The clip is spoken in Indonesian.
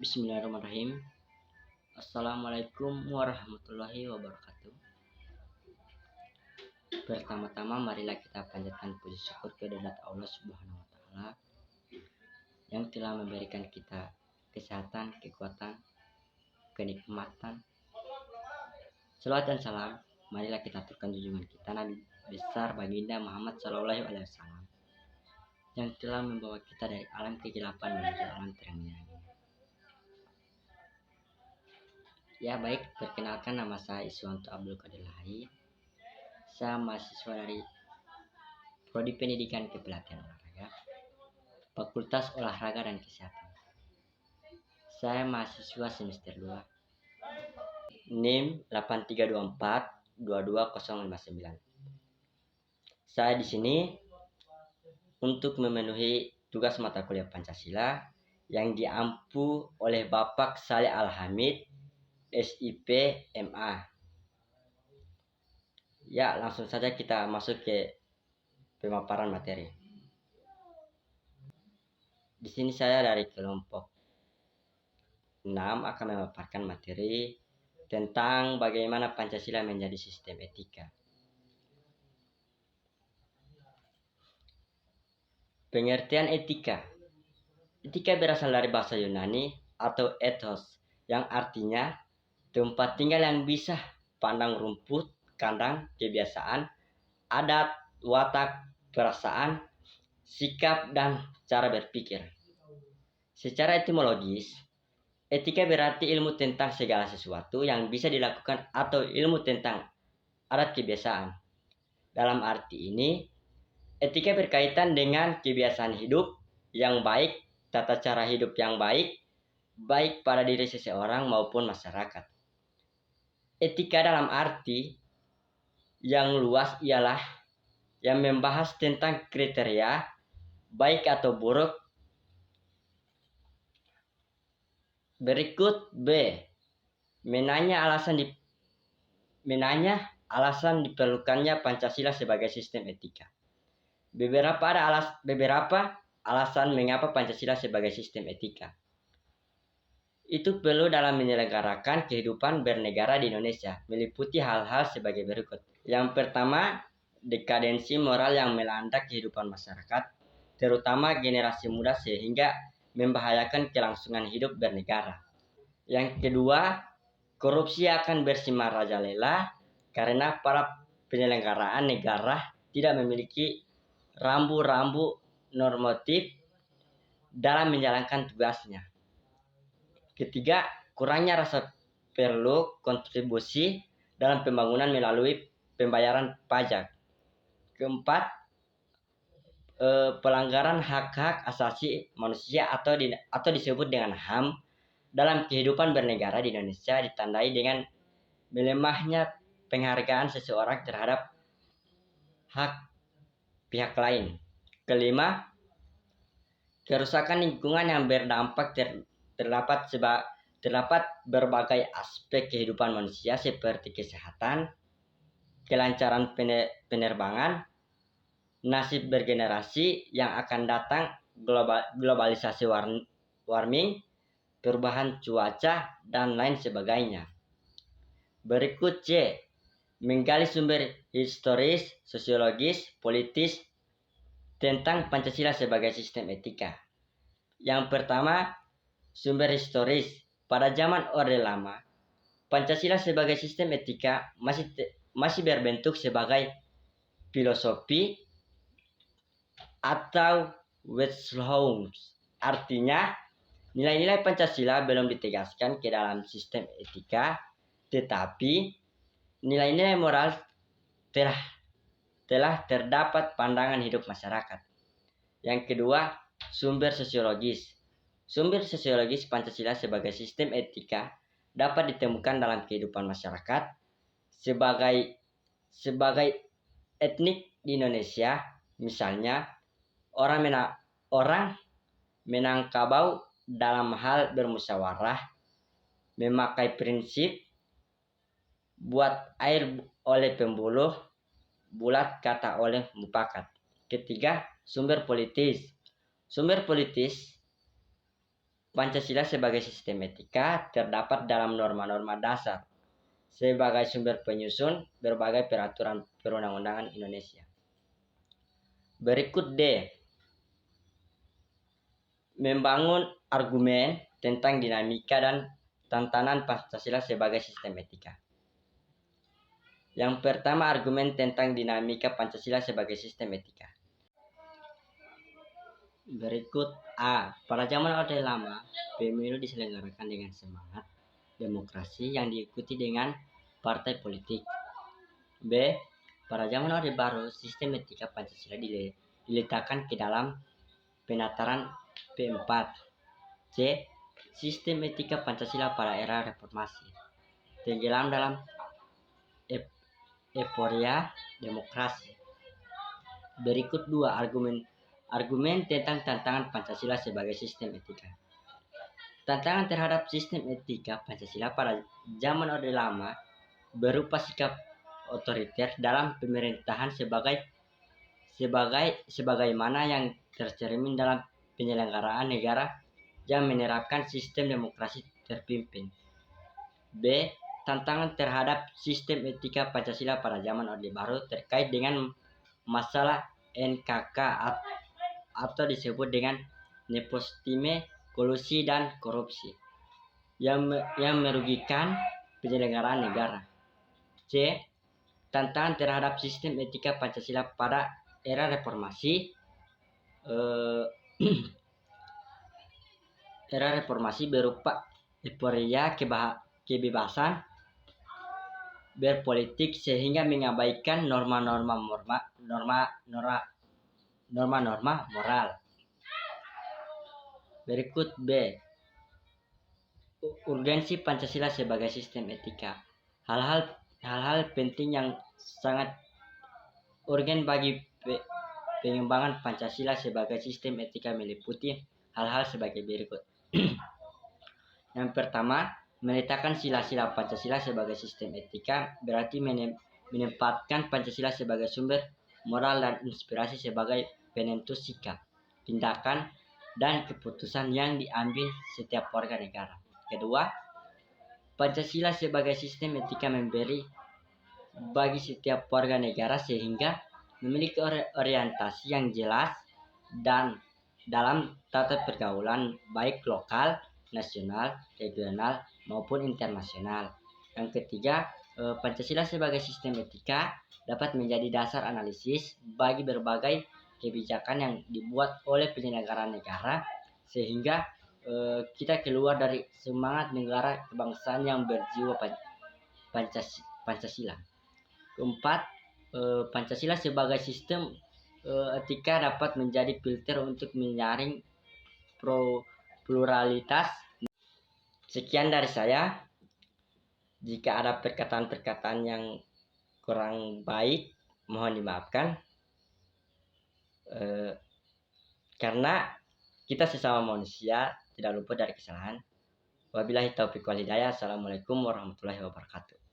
Bismillahirrahmanirrahim. Assalamualaikum warahmatullahi wabarakatuh. Pertama-tama marilah kita panjatkan puji syukur kehadirat Allah Subhanahu wa taala yang telah memberikan kita kesehatan, kekuatan, kenikmatan. Salawat dan salam marilah kita aturkan junjungan kita Nabi besar baginda Muhammad sallallahu alaihi wasallam yang telah membawa kita dari alam kegelapan menuju alam terangnya. Ya baik, perkenalkan nama saya Iswanto Abdul Qadir Lahai. Saya mahasiswa dari Prodi Pendidikan Kepelatihan Olahraga, Fakultas Olahraga dan Kesehatan. Saya mahasiswa semester 2. NIM 8324-22059. Saya di sini untuk memenuhi tugas mata kuliah Pancasila yang diampu oleh Bapak Saleh Al-Hamid SIP MA. Ya, langsung saja kita masuk ke pemaparan materi. Di sini saya dari kelompok 6 akan memaparkan materi tentang bagaimana Pancasila menjadi sistem etika. Pengertian etika. Etika berasal dari bahasa Yunani atau ethos yang artinya tempat tinggal yang bisa, pandang rumput, kandang, kebiasaan, adat, watak, perasaan, sikap, dan cara berpikir. Secara etimologis, etika berarti ilmu tentang segala sesuatu yang bisa dilakukan atau ilmu tentang adat kebiasaan. Dalam arti ini, etika berkaitan dengan kebiasaan hidup yang baik, tata cara hidup yang baik pada diri seseorang maupun masyarakat. Etika dalam arti yang luas ialah yang membahas tentang kriteria baik atau buruk. Berikut B. Menanya alasan diperlukannya Pancasila sebagai sistem etika. Beberapa alasan mengapa Pancasila sebagai sistem etika. Itu perlu dalam menyelenggarakan kehidupan bernegara di Indonesia, meliputi hal-hal sebagai berikut. Yang pertama, dekadensi moral yang melanda kehidupan masyarakat, terutama generasi muda sehingga membahayakan kelangsungan hidup bernegara. Yang kedua, korupsi akan bersima merajalela karena para penyelenggaraan negara tidak memiliki rambu-rambu normatif dalam menjalankan tugasnya. Ketiga, kurangnya rasa perlu kontribusi dalam pembangunan melalui pembayaran pajak. Keempat, pelanggaran hak-hak asasi manusia atau disebut dengan HAM dalam kehidupan bernegara di Indonesia ditandai dengan melemahnya penghargaan seseorang terhadap hak pihak lain. Kelima, kerusakan lingkungan yang berdampak terdapat berbagai aspek kehidupan manusia seperti kesehatan, kelancaran penerbangan, nasib bergenerasi yang akan datang, globalisasi warming, perubahan cuaca, dan lain sebagainya. Berikut C. Menggali sumber historis, sosiologis, politis tentang Pancasila sebagai sistem etika. Yang pertama, sumber historis. Pada zaman Orde Lama, Pancasila sebagai sistem etika masih berbentuk sebagai filosofi atau Weltanschauung. Artinya, nilai-nilai Pancasila belum ditegaskan ke dalam sistem etika, tetapi nilai-nilai moral telah terdapat pandangan hidup masyarakat. Yang kedua, sumber sosiologis. Sumber sosiologis Pancasila sebagai sistem etika dapat ditemukan dalam kehidupan masyarakat sebagai etnik di Indonesia. Misalnya, orang Minangkabau dalam hal bermusyawarah, memakai prinsip buat air oleh pembuluh, bulat kata oleh mufakat. Ketiga, sumber politis. Sumber politis Pancasila sebagai sistem etika terdapat dalam norma-norma dasar sebagai sumber penyusun berbagai peraturan perundang-undangan Indonesia. Berikut D. Membangun argumen tentang dinamika dan tantangan Pancasila sebagai sistem etika. Yang pertama, argumen tentang dinamika Pancasila sebagai sistem etika. Berikut A. Pada zaman Orde Lama, pemilu diselenggarakan dengan semangat demokrasi yang diikuti dengan partai politik. B. Pada zaman Orde Baru, sistem etika Pancasila diletakkan ke dalam penataran P4. C. Sistem etika Pancasila pada era reformasi tenggelam dalam euforia demokrasi. Berikut 2 argumen tentang tantangan Pancasila sebagai sistem etika. Tantangan terhadap sistem etika Pancasila pada zaman Orde Lama berupa sikap otoriter dalam pemerintahan sebagaimana yang tercermin dalam penyelenggaraan negara yang menerapkan sistem demokrasi terpimpin. B. Tantangan terhadap sistem etika Pancasila pada zaman Orde Baru terkait dengan masalah NKK atau disebut dengan nepotisme, kolusi, dan korupsi yang merugikan penyelenggaraan negara. C. Tantangan terhadap sistem etika Pancasila pada era reformasi era reformasi berupa euforia kebebasan berpolitik sehingga mengabaikan norma-norma moral. Berikut B. Urgensi Pancasila sebagai sistem etika. Hal-hal penting yang sangat urgen bagi pengembangan Pancasila sebagai sistem etika meliputi hal-hal sebagai berikut. Yang pertama, meletakkan sila-sila Pancasila sebagai sistem etika berarti menempatkan Pancasila sebagai sumber moral dan inspirasi sebagai penentu sikap, tindakan, dan keputusan yang diambil setiap warga negara. Kedua, Pancasila sebagai sistem etika memberi bagi setiap warga negara sehingga memiliki orientasi yang jelas dan dalam tata pergaulan baik lokal, nasional, regional, maupun internasional. Yang ketiga, Pancasila sebagai sistem etika dapat menjadi dasar analisis bagi berbagai kebijakan yang dibuat oleh penyelenggara negara sehingga kita keluar dari semangat negara kebangsaan yang berjiwa Pancasila. Keempat, Pancasila sebagai sistem etika dapat menjadi filter untuk menyaring pluralitas. Sekian dari saya. Jika ada perkataan-perkataan yang kurang baik, mohon dimaafkan. Karena kita sesama manusia tidak luput dari kesalahan. Wabillahi taufiq wal hidayah. Assalamualaikum warahmatullahi wabarakatuh.